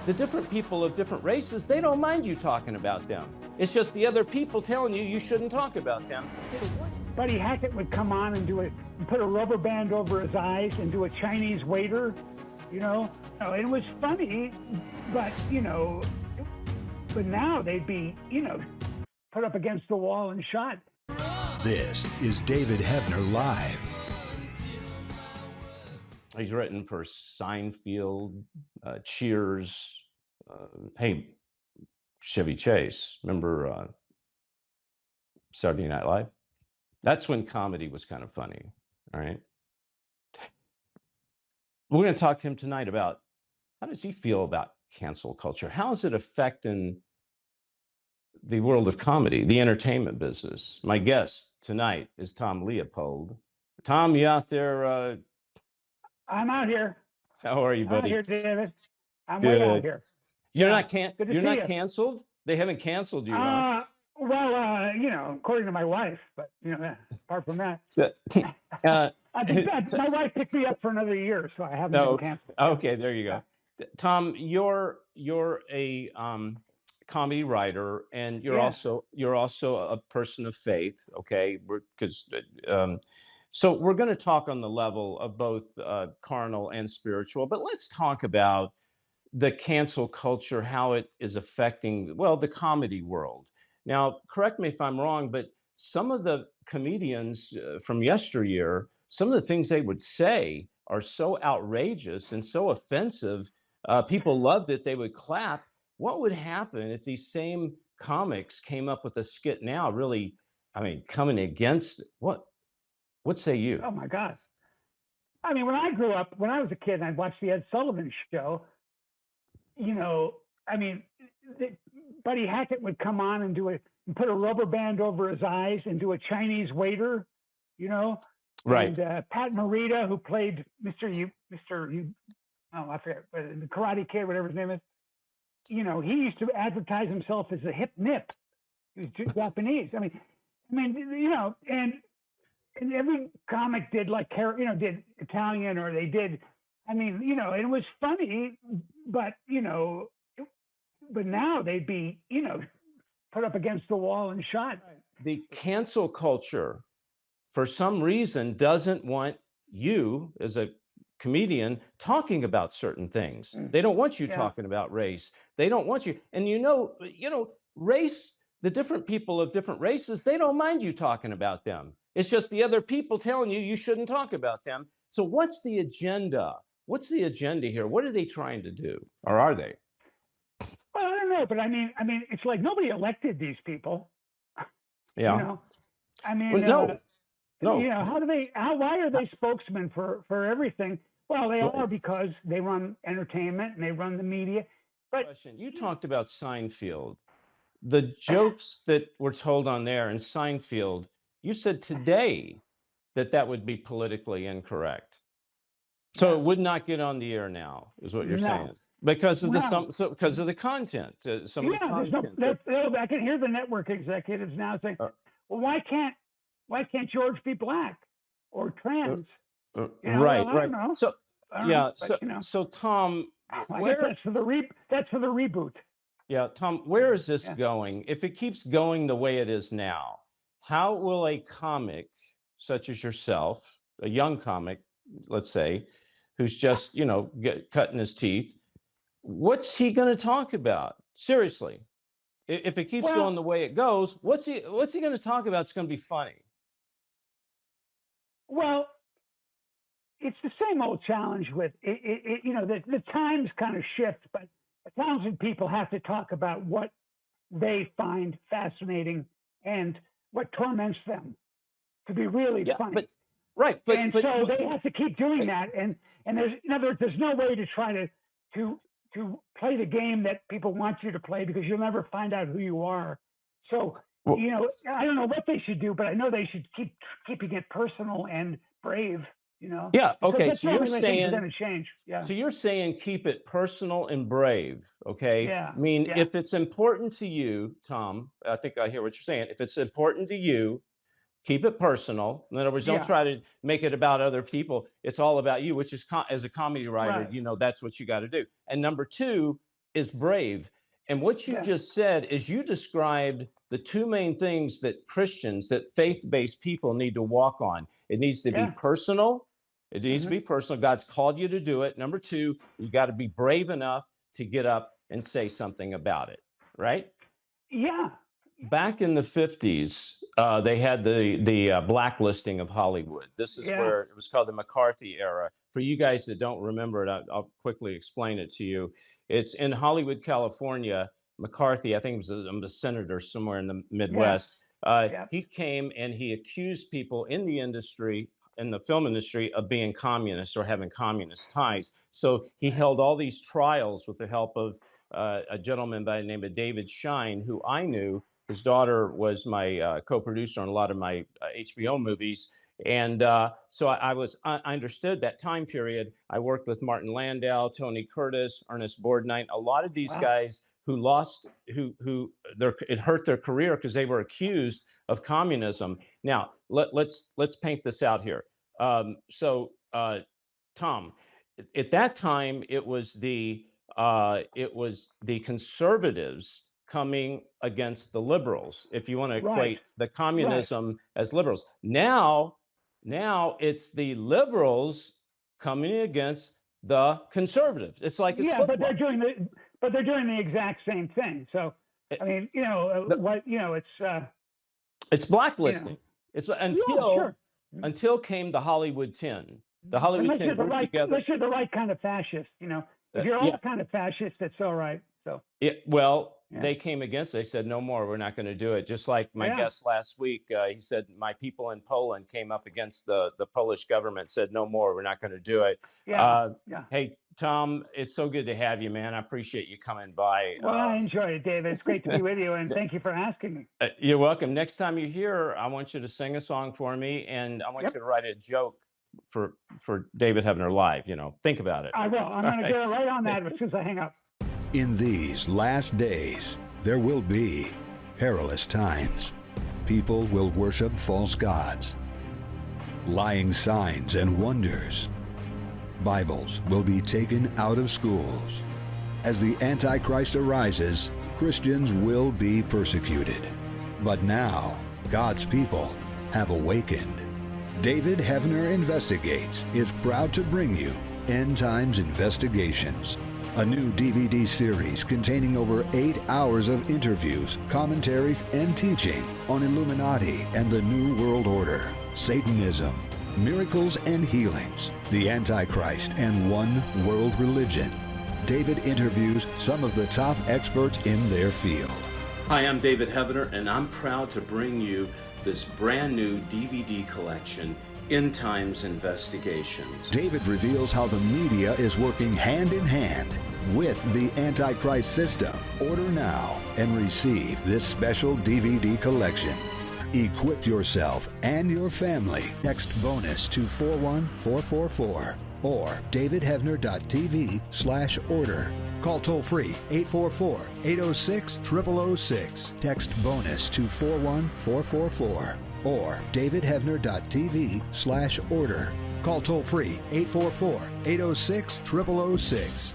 the different people of different races, they don't mind you talking about them. It's just the other people telling you shouldn't talk about them. Buddy Hackett would come on and put a rubber band over his eyes and do a Chinese waiter, you know. It was funny, but, you know, but now they'd be, you know, put up against the wall and shot. This is David Hebner Live. He's written for Seinfeld, Cheers, hey, Chevy Chase. Remember Saturday Night Live? That's when comedy was kind of funny, all right? We're going to talk to him tonight about how does he feel about cancel culture? How is it affecting the world of comedy, the entertainment business? My guest tonight is Tom Leopold. Tom, you out there? I'm out here. How are you, buddy? I'm out here, David. I'm Good. way out here. You're Yeah. not canceled? They haven't canceled you, huh? Well, you know, according to my wife, but you know, apart from that, my wife picked me up for another year, so I haven't been canceled. Okay, there you go. Tom, you're a comedy writer, and you're also a person of faith. Okay, so we're going to talk on the level of both carnal and spiritual, but let's talk about the cancel culture, how it is affecting, well, the comedy world. Now, correct me if I'm wrong, but some of the comedians from yesteryear, some of the things they would say are so outrageous and so offensive. People loved it. They would clap. What would happen if these same comics came up with a skit now, really, I mean, coming against what say you? Oh my gosh. I mean, when I grew up, when I was a kid and I'd watch the Ed Sullivan Show, you know, I mean, Buddy Hackett would come on and put a rubber band over his eyes and do a Chinese waiter, you know. Right. And Pat Morita, who played I forget, the Karate Kid, whatever his name is. You know, he used to advertise himself as a hip nip. He was Japanese. I mean, you know, and every comic did did Italian, or they did. I mean, you know, it was funny, but you know, but now they'd be, you know, put up against the wall and shot. The cancel culture, for some reason, doesn't want you as a comedian talking about certain things. They don't want you talking about race. They don't want you. And you know, race, the different people of different races, they don't mind you talking about them. It's just the other people telling you shouldn't talk about them. So what's the agenda? What's the agenda here? What are they trying to do? Or are they? Well, I don't know, but I mean, it's like nobody elected these people. Yeah. You know? I mean, well, no. You know, why are they spokesmen for everything? Well, they are, because they run entertainment and they run the media. But question. You talked about Seinfeld. The jokes that were told on there in Seinfeld, you said today that would be politically incorrect. So it would not get on the air now, is what you're saying, because of because of the content. Some of the content. I can hear the network executives now saying, "Well, why can't George be black or trans?" Right. I don't know. So so Tom, that's for the reboot. Yeah, Tom, where is this going? If it keeps going the way it is now, how will a comic such as yourself, a young comic, let's say, who's just, you know, cutting his teeth, what's he going to talk about? Seriously, if it keeps going the way it goes, what's he going to talk about? It's going to be funny. Well, it's the same old challenge with it, you know, the times kind of shift, but talented people have to talk about what they find fascinating and what torments them to be really funny. So they have to keep doing that. And there's, in other words, there's no way to try to play the game that people want you to play, because you'll never find out who you are. So, you know, I don't know what they should do, but I know they should keep keeping it personal and brave. You know? Yeah. Okay. So you're saying going to change. Yeah. So you're saying keep it personal and brave. Okay. Yeah. I mean, if it's important to you, Tom, I think I hear what you're saying. If it's important to you, keep it personal. In other words, don't try to make it about other people. It's all about you, which is as a comedy writer, you know, that's what you got to do. And number two, is brave. And what you Yeah. just said is you described the two main things that Christians, that faith-based people need to walk on. It needs to be Yeah. personal. It needs to Mhm. be personal. God's called you to do it. Number two, you got to be brave enough to get up and say something about it, right? Yeah. Back in the 50s, they had the blacklisting of Hollywood. This is Yeah. where it was called the McCarthy era. For you guys that don't remember it, I'll quickly explain it to you. It's in Hollywood, California. McCarthy, I think was a senator somewhere in the Yeah. Midwest. Yeah. He came and he accused people in the industry, in the film industry, of being communists or having communist ties. So he Right. held all these trials with the help of a gentleman by the name of David Shine, who I knew. His daughter was my co-producer on a lot of my HBO movies, and so I understood that time period. I worked with Martin Landau, Tony Curtis, Ernest Borgnine, a lot of these Wow. guys who lost, it hurt their career because they were accused of communism. Now let's paint this out here. Tom, at that time it was the conservatives coming against the liberals, if you want to Right. equate the Right. communism as liberals. Now it's the liberals coming against the conservatives. It's like it's Yeah, but they're flip-flop. doing the exact same thing. So I mean, The- it's you know, blacklisting. It's yeah, sure. until came the Hollywood 10. The Hollywood Unless 10 you're the grouped right, together. unless you're the right kind of fascist, if you're Yeah. all kind of fascist, that's all right. So Well, yeah, they came against. They said no more. We're not going to do it. Just like my yeah, guest last week, he said my people in Poland came up against the Polish government. Said no more. We're not going to do it. yeah, yeah. Hey, Tom, it's so good to have you, man. I appreciate you coming by. Well, I enjoyed it, David. It's great to be with you, and thank you for asking me. You're welcome. Next time you're here, I want you to sing a song for me, and I want Yep, you to write a joke for David Hebner Live. Think about it. I will. I'm going to get right on that as soon as I hang up. In these last days, there will be perilous times. People will worship false gods, lying signs and wonders. Bibles will be taken out of schools. As the Antichrist arises, Christians will be persecuted. But now, God's people have awakened. David Hebner Investigates is proud to bring you End Times Investigations, a new DVD series containing over 8 hours of interviews, commentaries, and teaching on Illuminati and the New World Order, Satanism, miracles and healings, the Antichrist, and one world religion. David interviews some of the top experts in their field. Hi, I'm David Hebner, and I'm proud to bring you this brand new DVD collection, End Times Investigations. David reveals how the media is working hand in hand with the Antichrist system. Order now and receive this special DVD collection. Equip yourself and your family. Text BONUS to 41444 or davidhebner.tv/order. Call toll-free 844-806-0006. Text BONUS to 41444 or davidhebner.tv/order. Call toll-free 844-806-0006.